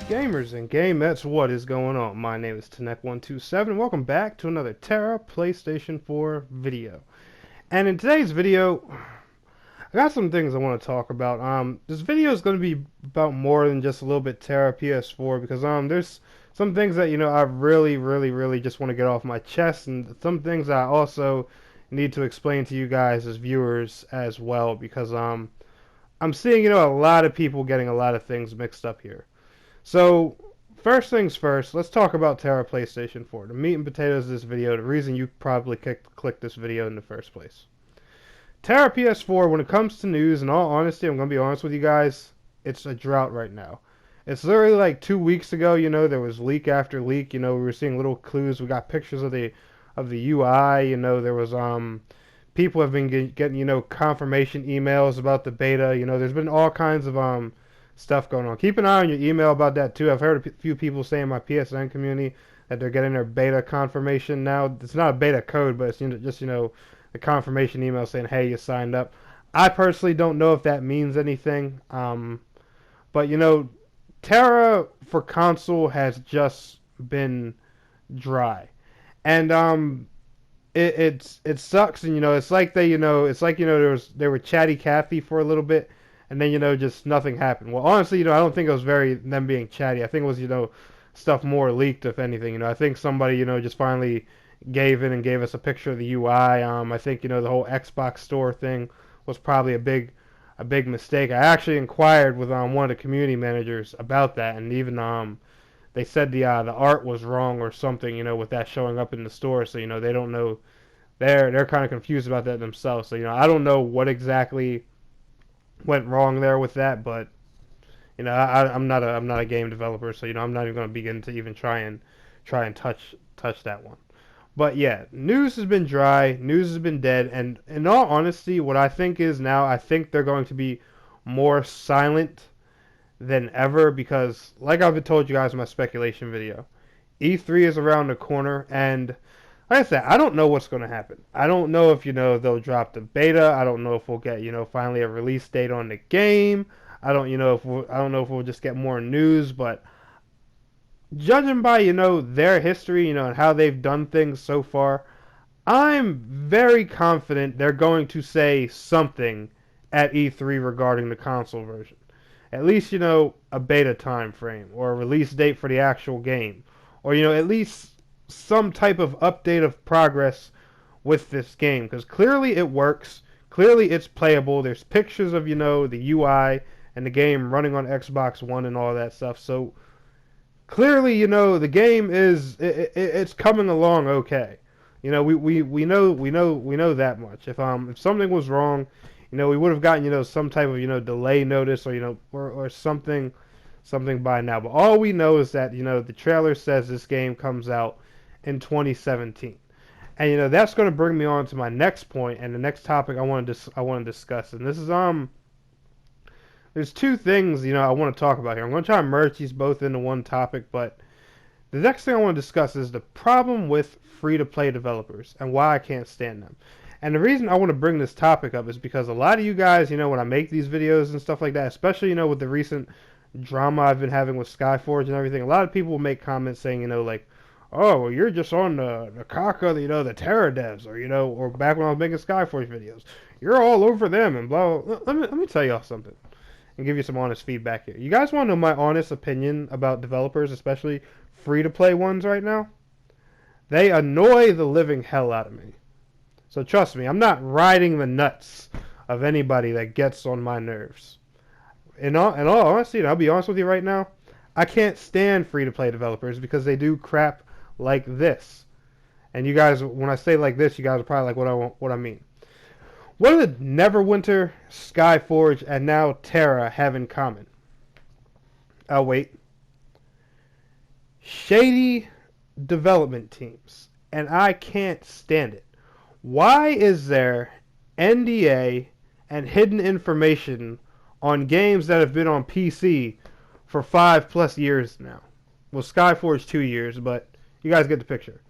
Gamers and game, that's what is going on. My name is Tenek127. Welcome back to another Terra PlayStation 4 video. And in today's video, I got some things I want to talk about. This video is going to be about more than just a little bit Terra PS4 because there's some things that I really just want to get off my chest, and some things I also need to explain to you guys as viewers as well because I'm seeing a lot of people getting a lot of things mixed up here. So, first things first, let's talk about Terra PlayStation 4. The meat and potatoes of this video, the reason you probably clicked this video in the first place. Terra PS4, when it comes to news, in all honesty, I'm going to be honest with you guys, it's a drought right now. It's literally like 2 weeks ago, there was leak after leak, we were seeing little clues. We got pictures of the UI, there was, people have been getting, confirmation emails about the beta, there's been all kinds of, stuff going on. Keep an eye on your email about that too. I've heard a few people say in my PSN community that they're getting their beta confirmation now. It's not a beta code, but it's just the confirmation email saying, "Hey, you signed up." I personally don't know if that means anything. But Terra for console has just been dry, and it sucks. And it's like they they were chatty Cathy for a little bit. And then, just nothing happened. Well, honestly, I don't think it was them being chatty. I think it was, stuff more leaked, if anything. I think somebody, just finally gave in and gave us a picture of the UI. I think, the whole Xbox store thing was probably a big mistake. I actually inquired with one of the community managers about that, and even they said the art was wrong or something, with that showing up in the store. So, they don't know. They're kind of confused about that themselves. So, I don't know what exactly went wrong there with that, but I'm not a game developer, so I'm not even going to begin to even try and touch that one. But yeah, news has been dry, news has been dead, and in all honesty, what I think is now, I think they're going to be more silent than ever because, like I've told you guys in my speculation video, E3 is around the corner, and like I said, I don't know what's going to happen. I don't know if, they'll drop the beta. I don't know if we'll get, finally a release date on the game. I don't know if we'll just get more news, but judging by, their history, and how they've done things so far, I'm very confident they're going to say something at E3 regarding the console version. At least, a beta time frame or a release date for the actual game. Or, at least some type of update of progress with this game, because clearly it works, clearly it's playable. There's pictures of the UI and the game running on Xbox One and all that stuff, so clearly the game it's coming along okay. We know that much. If something was wrong, we would have gotten some type of delay notice or something by now. But all we know is that the trailer says this game comes out in 2017, and that's going to bring me on to my next point and the next topic I want to discuss. And this is there's two things I want to talk about here. I'm going to try and merge these both into one topic, but the next thing I want to discuss is the problem with free-to-play developers and why I can't stand them. And the reason I want to bring this topic up is because a lot of you guys, when I make these videos and stuff like that, especially with the recent drama I've been having with Skyforge and everything, a lot of people will make comments saying like, "Oh, well, you're just on the cock of the Terra devs," or back when I was making Skyforge videos, "You're all over them," and blah, blah. Let me tell y'all something and give you some honest feedback here. You guys want to know my honest opinion about developers, especially free-to-play ones right now? They annoy the living hell out of me. So trust me, I'm not riding the nuts of anybody that gets on my nerves. In all honesty, and I'll be honest with you right now, I can't stand free-to-play developers because they do crap like this. And you guys, when I say like this, you guys are probably like, what I mean. What do Neverwinter, Skyforge, and now Terra have in common? Oh, wait. Shady development teams. And I can't stand it. Why is there NDA and hidden information on games that have been on PC for 5+ years now? Well, Skyforge 2 years, but you guys get the picture.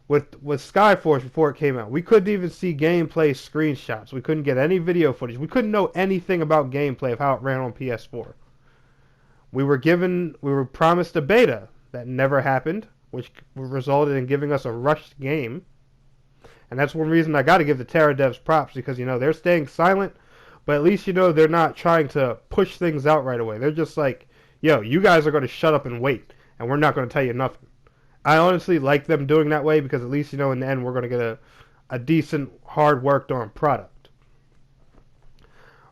With Skyforge before it came out, we couldn't even see gameplay screenshots. We couldn't get any video footage. We couldn't know anything about gameplay of how it ran on PS4. We were promised a beta that never happened, which resulted in giving us a rushed game. And that's one reason I got to give the Terra devs props, because they're staying silent, but at least they're not trying to push things out right away. They're just like, yo, you guys are going to shut up and wait, and we're not going to tell you nothing. I honestly like them doing that way, because at least in the end we're going to get a decent, hard worked on product.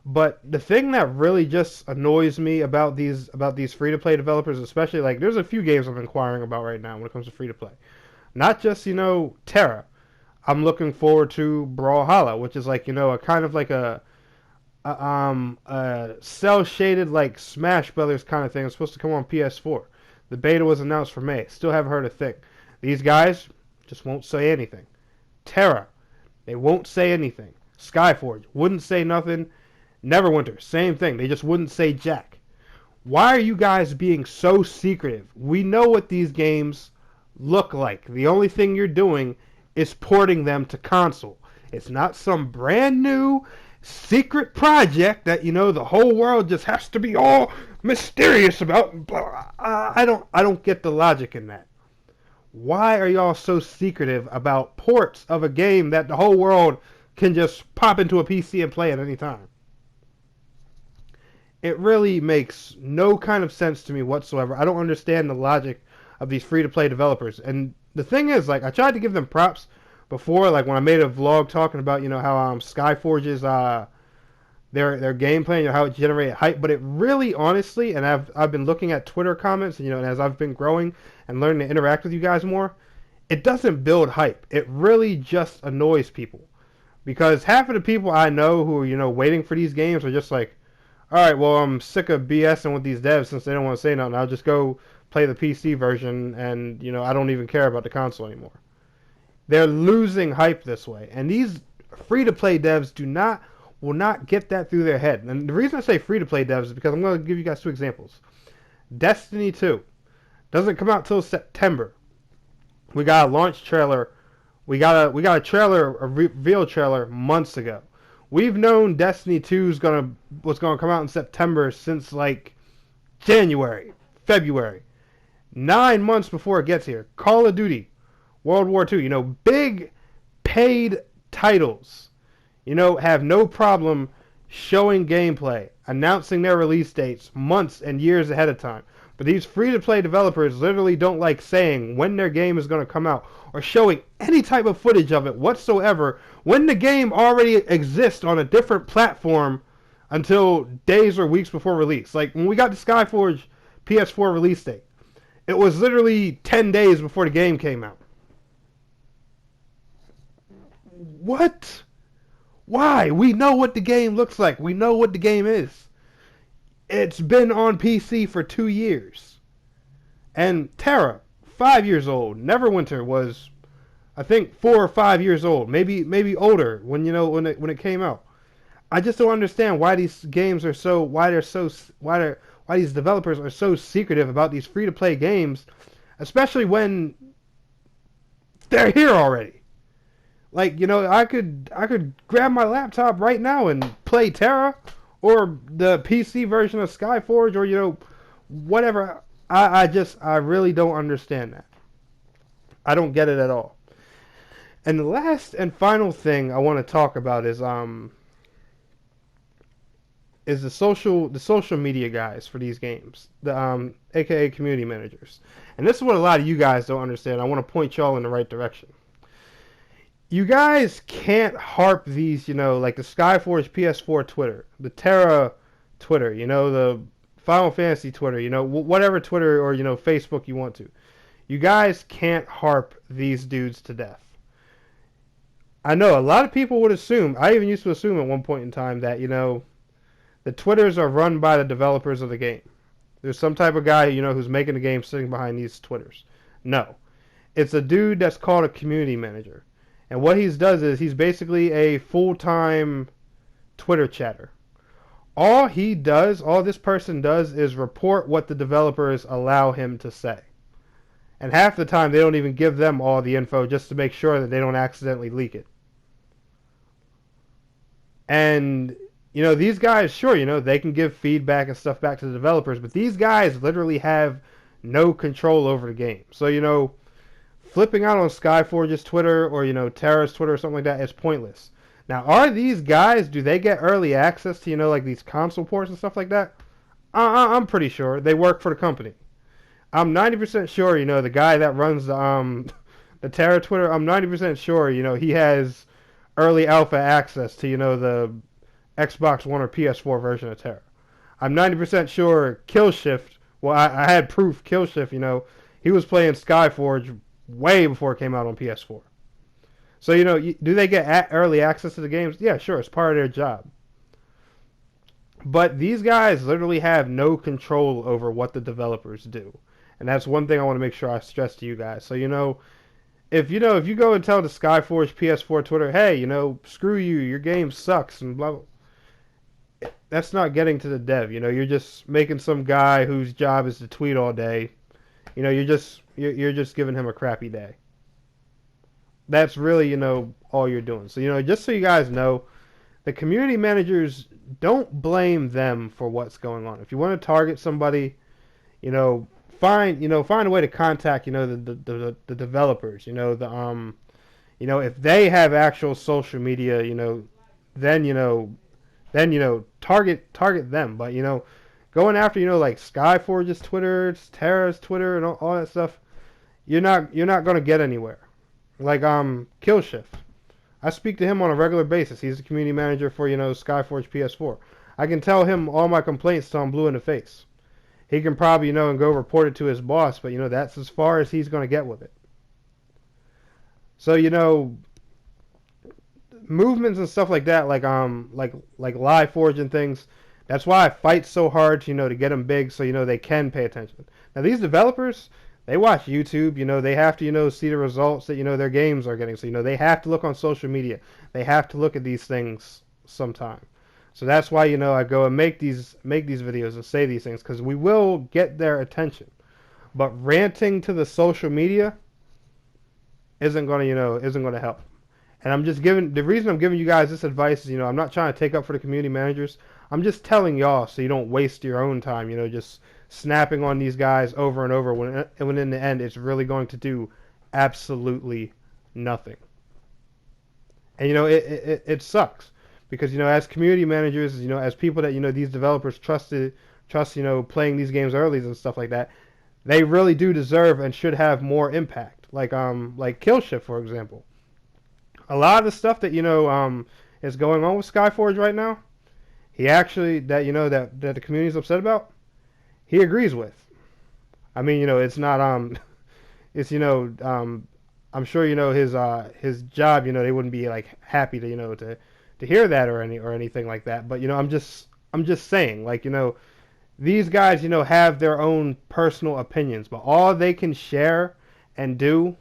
But the thing that really just annoys me about these free to play developers, especially, like, there's a few games I'm inquiring about right now when it comes to free to play. Not just Terra. I'm looking forward to Brawlhalla, which is like a kind of like a cell shaded like Smash Brothers kind of thing. It's supposed to come on PS4. The beta was announced for May. Still haven't heard a thing. These guys just won't say anything. Terra, they won't say anything. Skyforge wouldn't say nothing. Neverwinter, same thing. They just wouldn't say jack. Why are you guys being so secretive? We know what these games look like. The only thing you're doing is porting them to console. It's not some brand new secret project that the whole world just has to be all mysterious about. I don't get the logic in that. Why are y'all so secretive about ports of a game that the whole world can just pop into a PC and play at any time? It really makes no kind of sense to me whatsoever. I don't understand the logic of these free-to-play developers. And the thing is, like, I tried to give them props before, like when I made a vlog talking about, how Skyforge's their gameplay and how it generated hype. But it really, honestly, and I've been looking at Twitter comments, and and as I've been growing and learning to interact with you guys more, it doesn't build hype. It really just annoys people, because half of the people I know who are waiting for these games are just like, all right, well, I'm sick of BSing with these devs since they don't want to say nothing. I'll just go play the PC version, and I don't even care about the console anymore. They're losing hype this way, and these free-to-play devs will not get that through their head. And the reason I say free-to-play devs is because I'm going to give you guys two examples. Destiny 2 doesn't come out till September. We got a launch trailer. We got a trailer, a reveal trailer months ago. We've known Destiny 2 was gonna come out in September since like January, February. 9 months before it gets here. Call of Duty, World War II, big paid titles, have no problem showing gameplay, announcing their release dates months and years ahead of time. But these free-to-play developers literally don't like saying when their game is going to come out or showing any type of footage of it whatsoever when the game already exists on a different platform until days or weeks before release. Like when we got the Skyforge PS4 release date, it was literally 10 days before the game came out. What? Why? We know what the game looks like. We know what the game is. It's been on PC for 2 years. And Terra, 5 years old. Neverwinter was, I think, 4 or 5 years old. Maybe older when when it came out. I just don't understand why these games are so why these developers are so secretive about these free to play games, especially when they're here already. Like, I could grab my laptop right now and play Terra or the PC version of Skyforge or whatever. I really don't understand that. I don't get it at all. And the last and final thing I want to talk about is the social media guys for these games, the aka community managers. And this is what a lot of you guys don't understand. I want to point y'all in the right direction. You guys can't harp these, like the Skyforge PS4 Twitter, the Terra Twitter, the Final Fantasy Twitter, whatever Twitter or Facebook you want to. You guys can't harp these dudes to death. I know a lot of people would assume, I even used to assume at one point in time that, the Twitters are run by the developers of the game. There's some type of guy, who's making the game sitting behind these Twitters. No. It's a dude that's called a community manager. And what he does is he's basically a full-time Twitter chatter. All this person does is report what the developers allow him to say. And half the time they don't even give them all the info just to make sure that they don't accidentally leak it. And you know, these guys, sure, you know, they can give feedback and stuff back to the developers, but these guys literally have no control over the game. So, you know, flipping out on Skyforge's Twitter or, you know, Terra's Twitter or something like that is pointless. Now, are these guys, do they get early access to, you know, like these console ports and stuff like that? I'm pretty sure. They work for the company. I'm 90% sure, you know, the guy that runs the Terra Twitter, I'm 90% sure, you know, he has early alpha access to, you know, the Xbox One or PS4 version of Terra. I'm 90% sure Killshift, well, I had proof Killshift, you know, he was playing Skyforge way before it came out on PS4. So, you know, do they get early access to the games? Yeah, sure, it's part of their job. But these guys literally have no control over what the developers do. And that's one thing I want to make sure I stress to you guys. So, you know, if you go and tell the Skyforge PS4 Twitter, hey, you know, screw you, your game sucks and blah blah, that's not getting to the dev. You know, you're just making some guy whose job is to tweet all day. You know, you're just giving him a crappy day. That's really, you know, all you're doing. So, you know, just so you guys know, the community managers, don't blame them for what's going on. If you want to target somebody, you know, find a way to contact, you know, the developers, you know, you know, if they have actual social media, you know, then target them. But, you know, going after, you know, like Skyforge's Twitter, Terra's Twitter, and all that stuff, you're not going to get anywhere. Like Killshift, I speak to him on a regular basis. He's the community manager for, you know, Skyforge PS4. I can tell him all my complaints till I'm blue in the face. He can probably, you know, and go report it to his boss, but, you know, that's as far as he's going to get with it. So, you know, movements and stuff like that, like LiveForge and things, that's why I fight so hard, you know, to get them big so, you know, they can pay attention. Now, these developers, they watch YouTube, you know, they have to, you know, see the results that, you know, their games are getting. So, you know, they have to look on social media. They have to look at these things sometime. So that's why, you know, I go and make these videos and say these things, because we will get their attention. But ranting to the social media isn't going to, you know, help. And the reason I'm giving you guys this advice is, you know, I'm not trying to take up for the community managers. I'm just telling y'all so you don't waste your own time, you know, just snapping on these guys over and over when in the end it's really going to do absolutely nothing. And, you know, it sucks because, you know, as community managers, you know, as people that, you know, these developers trust, you know, playing these games early and stuff like that, they really do deserve and should have more impact. Like Killshift, for example. A lot of the stuff that, you know, is going on with Skyforge right now, he actually, that, you know, that the community's upset about, he agrees with. I mean, you know, it's not, it's, you know, I'm sure, you know, his job, you know, they wouldn't be like happy to, you know, to hear that or anything like that. But, you know, I'm just saying, like, you know, these guys, you know, have their own personal opinions, but all they can share and do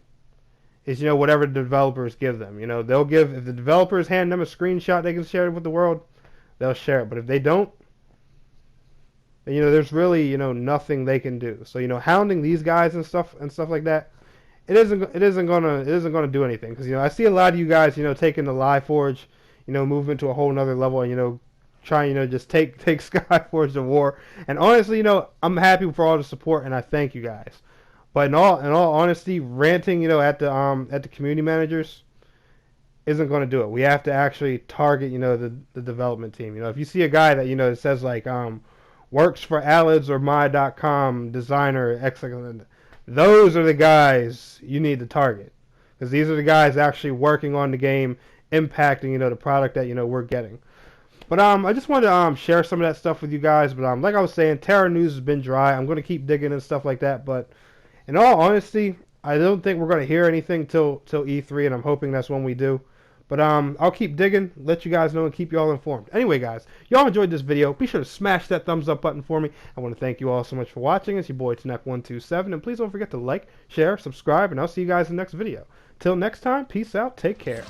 is, you know, whatever the developers give them. You know, if the developers hand them a screenshot they can share it with the world, they'll share it. But if they don't, then, you know, there's really, you know, nothing they can do. So, you know, hounding these guys and stuff like that, it isn't gonna do anything. Because, you know, I see a lot of you guys, you know, taking the LiveForge, you know, movement to a whole nother level, and, you know, trying, you know, just take Skyforge to war. And honestly, you know, I'm happy for all the support, and I thank you guys. But in all honesty, ranting, you know, at the community managers isn't going to do it. We have to actually target, you know, the development team. You know, if you see a guy that, you know, that says like works for Alids or my.com designer X, those are the guys you need to target, because these are the guys actually working on the game, impacting, you know, the product that, you know, we're getting. But I just wanted to share some of that stuff with you guys. But like I was saying, Terra news has been dry. I'm going to keep digging and stuff like that. But in all honesty, I don't think we're going to hear anything till E3, and I'm hoping that's when we do. But I'll keep digging, let you guys know, and keep you all informed. Anyway, guys, y'all enjoyed this video. Be sure to smash that thumbs up button for me. I want to thank you all so much for watching. It's your boy Tnek127, and please don't forget to like, share, subscribe, and I'll see you guys in the next video. Till next time, peace out, take care.